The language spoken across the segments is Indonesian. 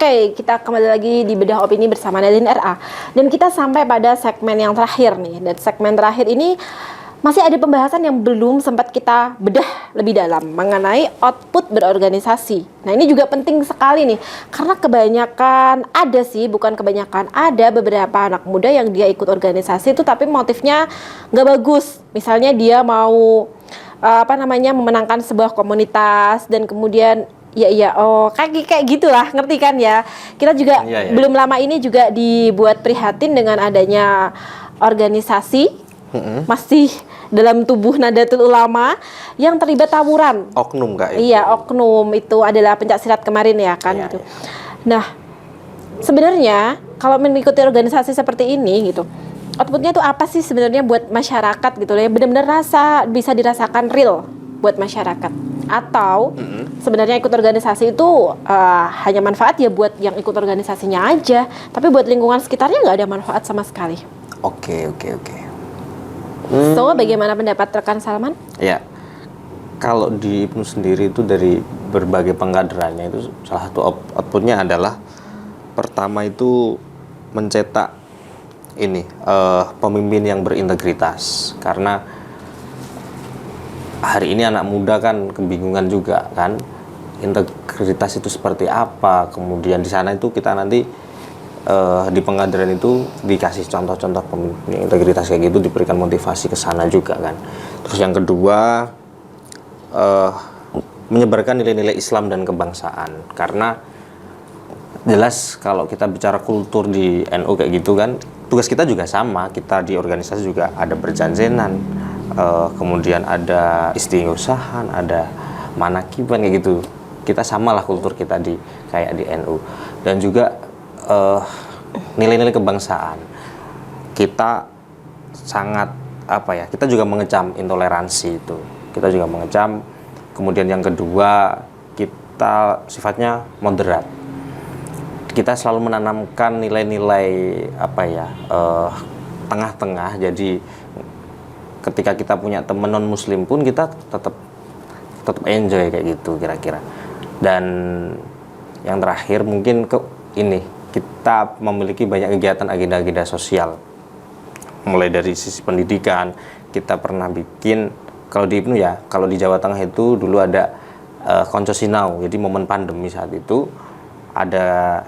Oke, kita kembali lagi di Bedah Opini bersama Nadine RA. Dan kita sampai pada segmen yang terakhir nih. Dan segmen terakhir ini masih ada pembahasan yang belum sempat kita bedah lebih dalam mengenai output berorganisasi. Nah, ini juga penting sekali nih. Karena kebanyakan, ada sih, bukan kebanyakan, ada beberapa anak muda yang dia ikut organisasi itu tapi motifnya nggak bagus. Misalnya dia mau memenangkan sebuah komunitas dan kemudian kayak gitulah, ngerti kan ya. Kita juga belum lama ini juga dibuat prihatin dengan adanya organisasi masih dalam tubuh Nahdlatul Ulama yang terlibat tawuran. Oknum Kak. Iya, oknum itu adalah pencaksilat kemarin ya kan gitu. Nah, sebenarnya kalau mengikuti organisasi seperti ini gitu, outputnya itu apa sih sebenarnya buat masyarakat gitu loh, yang benar-benar bisa dirasakan real buat masyarakat. Atau sebenarnya ikut organisasi itu hanya manfaat ya buat yang ikut organisasinya aja, tapi buat lingkungan sekitarnya nggak ada manfaat sama sekali. Oke. So, bagaimana pendapat rekan Salman? Ya, kalau di IPNU sendiri itu dari berbagai pengkaderannya itu salah satu outputnya adalah pertama itu mencetak pemimpin yang berintegritas. Karena hari ini anak muda kan kebingungan juga kan, integritas itu seperti apa. Kemudian di sana itu kita nanti di pengkaderan itu dikasih contoh-contoh pemimpin integritas kayak gitu, diberikan motivasi ke sana juga kan. Terus yang kedua menyebarkan nilai-nilai Islam dan kebangsaan. Karena jelas kalau kita bicara kultur di NU kayak gitu kan, tugas kita juga sama. Kita di organisasi juga ada berjanjenan, kemudian ada istighosahan, ada manakiban kayak gitu. Kita samalah kultur kita kayak di NU. Dan juga nilai-nilai kebangsaan. Kita sangat kita juga mengecam intoleransi itu. Kita juga mengecam. Kemudian yang kedua, kita sifatnya moderat. Kita selalu menanamkan nilai-nilai tengah-tengah. Jadi ketika kita punya teman non muslim pun kita tetap enjoy kayak gitu kira-kira. Dan yang terakhir mungkin kita memiliki banyak kegiatan agenda-agenda sosial. Mulai dari sisi pendidikan, kita pernah bikin, kalau di IPNU ya, kalau di Jawa Tengah itu dulu ada Konco Sinau. Jadi momen pandemi saat itu ada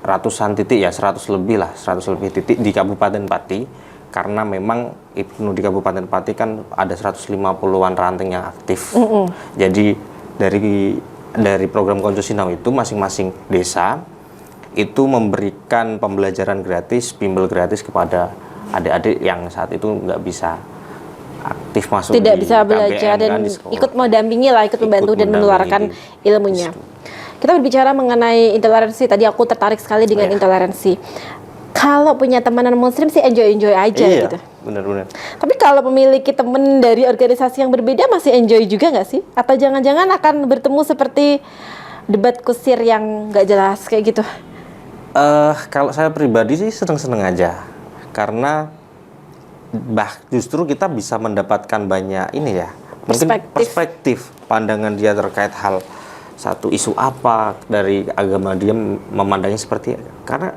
ratusan titik ya, 100 lebih titik di Kabupaten Pati. Karena memang IPNU di Kabupaten Pati kan ada 150-an ranting yang aktif. Jadi dari program Konco Sinau itu masing-masing desa itu memberikan pembelajaran gratis, bimbel gratis kepada adik-adik yang saat itu nggak bisa aktif masuk, tidak di bisa belajar KBM, dan kan, ikut mendampingi lah, ikut membantu dan menularkan ilmunya. Kita berbicara mengenai intoleransi, tadi aku tertarik sekali dengan intoleransi. Kalau punya teman non muslim sih enjoy aja gitu. Benar-benar. Tapi kalau memiliki teman dari organisasi yang berbeda masih enjoy juga nggak sih? Atau jangan-jangan akan bertemu seperti debat kusir yang nggak jelas kayak gitu? Kalau saya pribadi sih seneng-seneng aja, karena justru kita bisa mendapatkan banyak mungkin perspektif pandangan dia terkait hal satu isu apa dari agama, dia memandangnya seperti, karena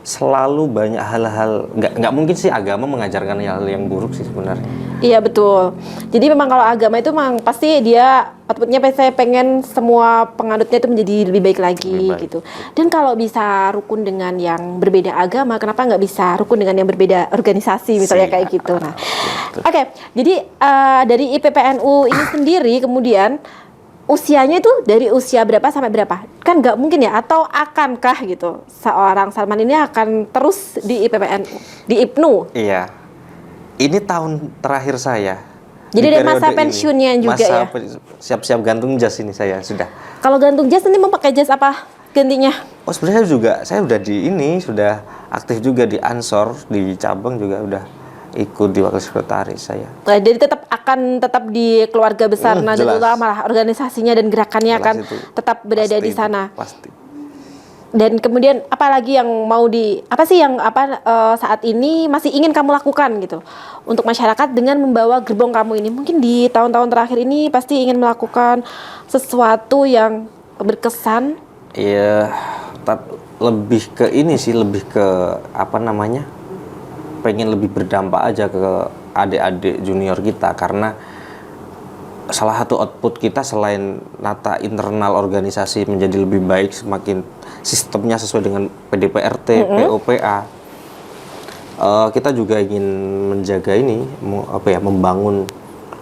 selalu banyak hal-hal, nggak mungkin sih agama mengajarkan hal yang buruk sih sebenarnya. Iya betul. Jadi memang kalau agama itu memang pasti dia outputnya saya pengen semua penganutnya itu menjadi lebih baik lagi gitu. Dan kalau bisa rukun dengan yang berbeda agama, kenapa nggak bisa rukun dengan yang berbeda organisasi misalnya kayak gitu. Nah, oke. Jadi dari IPPNU ini sendiri kemudian usianya itu dari usia berapa sampai berapa? Kan nggak mungkin ya, atau akankah gitu seorang Salman ini akan terus di IPPNU, di IPNU? Iya. Ini tahun terakhir saya. Jadi ada masa pensiunnya juga ya? Siap-siap gantung jas ini saya sudah. Kalau gantung jas nanti mau pakai jas apa gantinya? Oh sebenarnya saya sudah aktif juga di Ansor, di cabang juga udah ikut di wakil sekretaris saya. Nah, jadi tetap di keluarga besar Nahdlatul Ulama lah, organisasinya dan gerakannya jelas akan tetap berada di sana. Pasti. Dan kemudian apalagi yang saat ini masih ingin kamu lakukan gitu untuk masyarakat dengan membawa gerbong kamu ini? Mungkin di tahun-tahun terakhir ini pasti ingin melakukan sesuatu yang berkesan. Iya, lebih ke ini sih, lebih ke apa namanya, pengen lebih berdampak aja ke adik-adik junior kita, karena salah satu output kita selain nata internal organisasi menjadi lebih baik, semakin sistemnya sesuai dengan PDPRT, POPA, kita juga ingin menjaga ini, membangun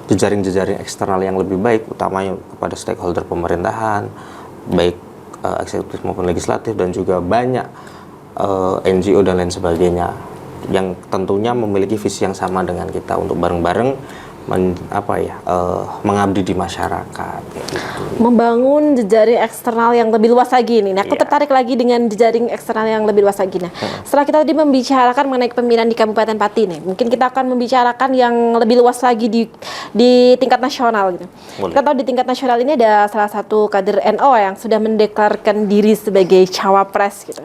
jejaring-jejaring eksternal yang lebih baik, utamanya kepada stakeholder pemerintahan, baik eksekutif maupun legislatif, dan juga banyak NGO dan lain sebagainya yang tentunya memiliki visi yang sama dengan kita untuk bareng-bareng mengabdi di masyarakat kayak gitu. Membangun jejaring eksternal yang lebih luas lagi nih. Nah, aku tertarik lagi dengan jejaring eksternal yang lebih luas lagi. Nah, setelah kita tadi membicarakan mengenai kepemimpinan di Kabupaten Pati nih, mungkin kita akan membicarakan yang lebih luas lagi di tingkat nasional gitu. Boleh. Kita tahu di tingkat nasional ini ada salah satu kader NU yang sudah mendeklarasikan diri sebagai cawapres gitu.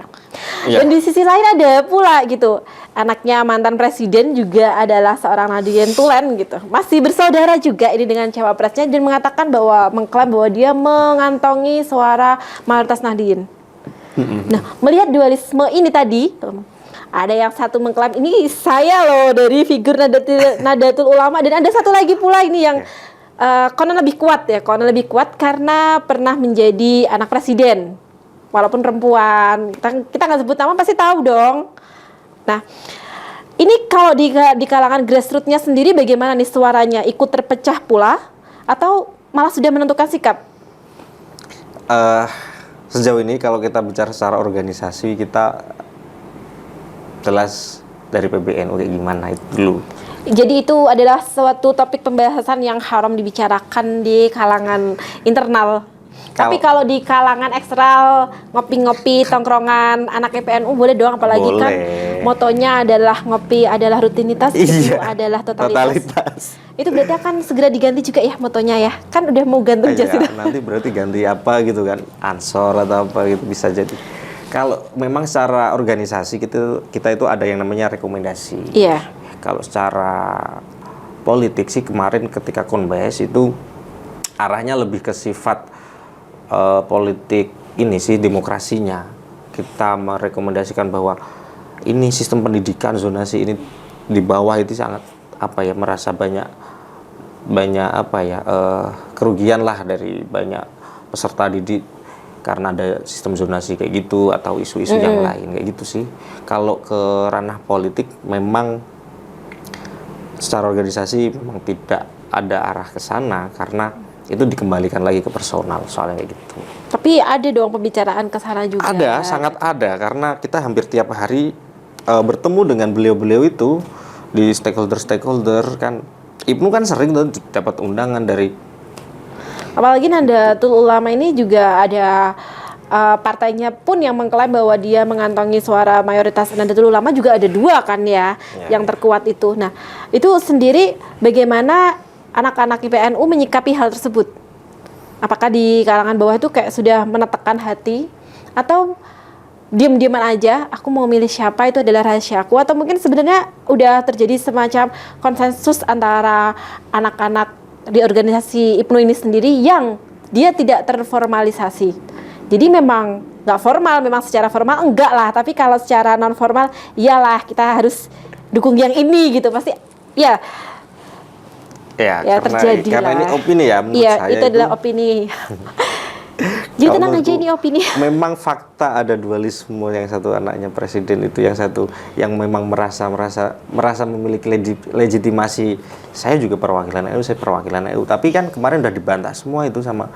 Dan di sisi lain ada pula gitu, anaknya mantan presiden juga adalah seorang Nahdien Tulen gitu. Masih bersaudara juga ini dengan cawapresnya, dan mengatakan mengklaim bahwa dia mengantongi suara mayoritas Nahdien. Nah, melihat dualisme ini tadi, ada yang satu mengklaim ini saya loh dari figur Nahdlatul Ulama, dan ada satu lagi pula ini yang konon lebih kuat karena pernah menjadi anak presiden. Walaupun perempuan, kita nggak sebut nama pasti tahu dong. Nah, ini kalau di kalangan grassroots-nya sendiri bagaimana nih suaranya? Ikut terpecah pula atau malah sudah menentukan sikap? Sejauh ini kalau kita bicara secara organisasi, kita jelas dari PBNU kayak gimana itu dulu. Jadi itu adalah suatu topik pembahasan yang haram dibicarakan di kalangan internal. Tapi kalau di kalangan eksternal, ngopi-ngopi, tongkrongan anak PNU boleh dong, apalagi boleh. Kan motonya adalah ngopi adalah rutinitas, itu adalah totalitas. Itu berarti akan segera diganti juga ya motonya ya? Kan udah mau gantung jas itu. Nanti berarti ganti apa gitu kan, Ansor atau apa gitu bisa jadi. Kalau memang secara organisasi kita itu ada yang namanya rekomendasi. Iya. Kalau secara politik sih kemarin ketika Konbes itu arahnya lebih ke sifat politik ini sih, demokrasinya. Kita merekomendasikan bahwa ini sistem pendidikan zonasi ini di bawah itu sangat merasa banyak kerugian lah dari banyak peserta didik karena ada sistem zonasi kayak gitu atau isu-isu yang lain kayak gitu sih. Kalau ke ranah politik memang secara organisasi memang tidak ada arah ke sana, karena itu dikembalikan lagi ke personal soalnya kayak gitu. Tapi ada dong pembicaraan ke sana juga. Ada, sangat ada, karena kita hampir tiap hari bertemu dengan beliau-beliau itu di stakeholder kan. Ibnu kan sering tuh dapat undangan dari, apalagi Nahdlatul Ulama ini juga ada partainya pun yang mengklaim bahwa dia mengantongi suara mayoritas. Nahdlatul Ulama juga ada dua kan ya yang terkuat itu. Nah, itu sendiri bagaimana anak-anak PNU menyikapi hal tersebut? Apakah di kalangan bawah itu kayak sudah menetekkan hati, atau diam-diaman aja, aku mau milih siapa itu adalah rahasiaku, atau mungkin sebenarnya udah terjadi semacam konsensus antara anak-anak di organisasi IPNU ini sendiri yang dia tidak terformalisasi. Jadi memang nggak formal, memang secara formal enggak lah, tapi kalau secara non formal iyalah kita harus dukung yang ini gitu, pasti ya terjadi karena lah. ini opini ya menurut saya. Itu adalah opini. Jadi tenang aja, ini opini. Memang fakta ada dualisme, yang satu anaknya presiden itu, yang satu yang memang merasa memiliki legitimasi. Saya juga perwakilan NU, saya perwakilan NU. Tapi kan kemarin udah dibantah semua itu sama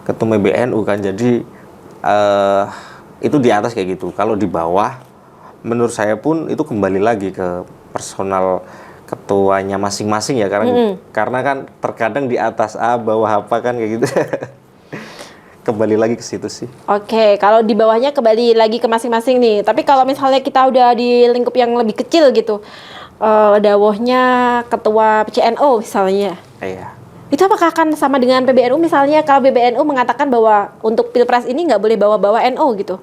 ketum BNU kan. Jadi itu di atas kayak gitu. Kalau di bawah menurut saya pun itu kembali lagi ke personal ketuanya masing-masing ya, karena kan terkadang di atas A bawah apa kan kayak gitu. Kembali lagi ke situ sih. Oke, kalau di bawahnya kembali lagi ke masing-masing nih. Tapi kalau misalnya kita udah di lingkup yang lebih kecil gitu, dawuhnya ketua PCNO misalnya. Iya. Itu apakah akan sama dengan PBNU misalnya, kalau PBNU mengatakan bahwa untuk Pilpres ini nggak boleh bawa-bawa NU gitu.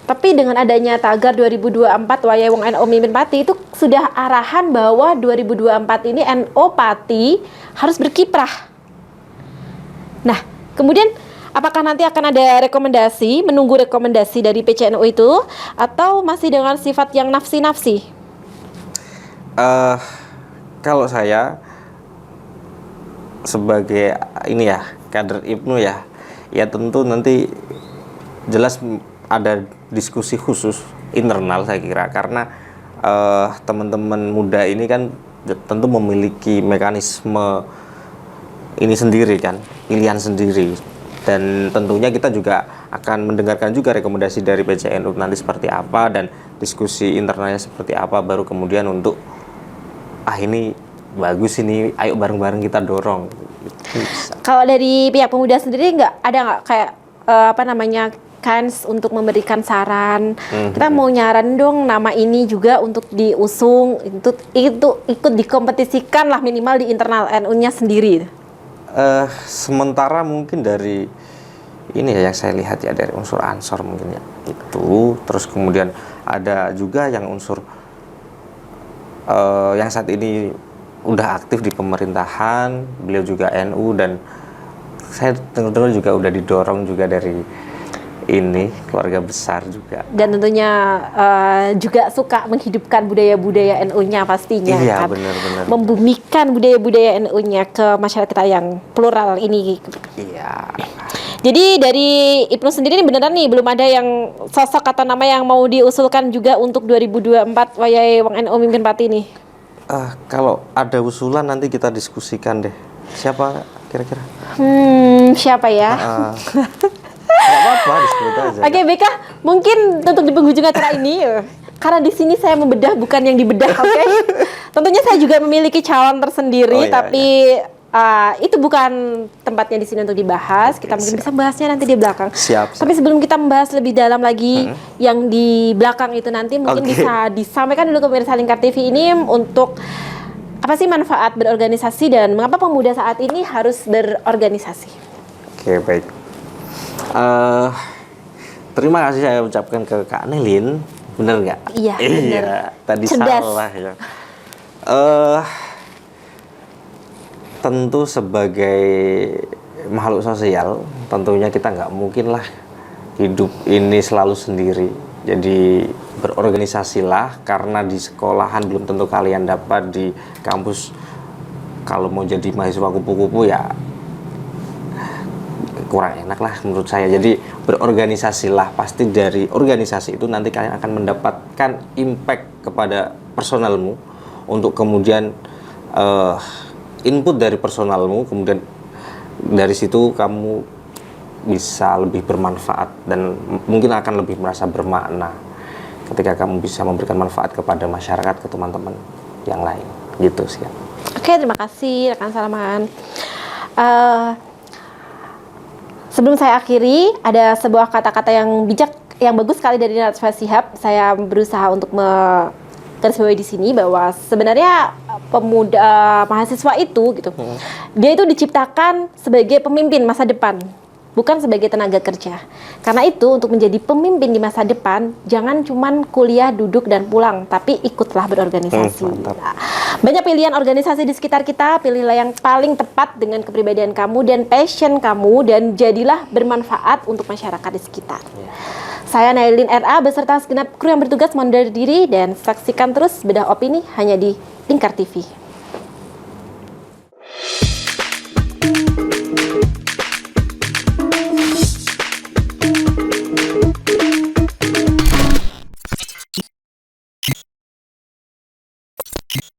Tapi dengan adanya tagar 2024 Wayahe Wong NU mimpin Pati, itu sudah arahan bahwa 2024 ini NU Pati harus berkiprah. Nah, kemudian Apakah nanti akan ada rekomendasi, menunggu rekomendasi dari PCNU itu, atau masih dengan sifat yang nafsi-nafsi? Kalau saya sebagai ini ya kader IPNU ya tentu nanti jelas ada diskusi khusus internal saya kira, karena teman-teman muda ini kan tentu memiliki mekanisme ini sendiri kan, pilihan sendiri, dan tentunya kita juga akan mendengarkan juga rekomendasi dari PCNU nanti seperti apa dan diskusi internalnya seperti apa, baru kemudian untuk ini bagus, ini ayo bareng-bareng kita dorong. Kalau dari pihak pemuda sendiri ada nggak kayak kans untuk memberikan saran? Kita mau nyaran dong nama ini juga untuk diusung, itu ikut dikompetisikan lah minimal di internal NU-nya sendiri. Sementara mungkin dari ini ya yang saya lihat ya dari unsur Ansor mungkin ya itu, terus kemudian ada juga yang unsur yang saat ini udah aktif di pemerintahan, beliau juga NU, dan saya dengar juga udah didorong juga dari ini keluarga besar juga. Dan tentunya juga suka menghidupkan budaya-budaya NU-nya pastinya. Iya, kan? benar-benar. Membumikan budaya-budaya NU-nya ke masyarakat kita yang plural ini. Iya. Jadi dari IPNU sendiri beneran nih belum ada yang sosok atau nama yang mau diusulkan juga untuk 2024 Wayai Wang NU mimpin parti ini? Kalau ada usulan nanti kita diskusikan deh. Siapa kira-kira? Siapa ya? Nggak apa-apa, disebut aja. Oke, Beka, mungkin untuk di penghujung acara ini, karena di sini saya membedah bukan yang dibedah, oke? Tentunya saya juga memiliki calon tersendiri, tapi itu bukan tempatnya di sini untuk dibahas. Kita mungkin bisa bahasnya nanti di belakang. Siap. Tapi sebelum kita membahas lebih dalam lagi yang di belakang itu nanti mungkin bisa disampaikan dulu ke pemirsa Lingkar TV ini untuk apa sih manfaat berorganisasi dan mengapa pemuda saat ini harus berorganisasi? Oke, baik. Terima kasih saya ucapkan ke Kak Nelin, bener nggak? Iya, bener. Tadi cerdas. Salah ya. Tentu sebagai makhluk sosial, tentunya kita nggak mungkin lah hidup ini selalu sendiri. Jadi berorganisasilah, karena di sekolahan belum tentu kalian dapat, di kampus kalau mau jadi mahasiswa kupu-kupu ya kurang enak lah menurut saya. Jadi berorganisasilah, pasti dari organisasi itu nanti kalian akan mendapatkan impact kepada personalmu, untuk kemudian input dari personalmu, kemudian dari situ kamu bisa lebih bermanfaat dan mungkin akan lebih merasa bermakna ketika kamu bisa memberikan manfaat kepada masyarakat, ke teman-teman yang lain, gitu sih. Oke, terima kasih rekan Salaman. Sebelum saya akhiri, ada sebuah kata-kata yang bijak, yang bagus sekali dari Najwa Shihab. Saya berusaha untuk menggarisbawahi di sini bahwa sebenarnya pemuda mahasiswa itu gitu, dia itu diciptakan sebagai pemimpin masa depan, bukan sebagai tenaga kerja. Karena itu untuk menjadi pemimpin di masa depan, jangan cuman kuliah, duduk dan pulang, tapi ikutlah berorganisasi. Nah, banyak pilihan organisasi di sekitar kita, pilihlah yang paling tepat dengan kepribadian kamu dan passion kamu, dan jadilah bermanfaat untuk masyarakat di sekitar. Saya Nailin RA beserta segenap kru yang bertugas mohon undur diri, dan saksikan terus Bedah Opini hanya di Lingkar TV.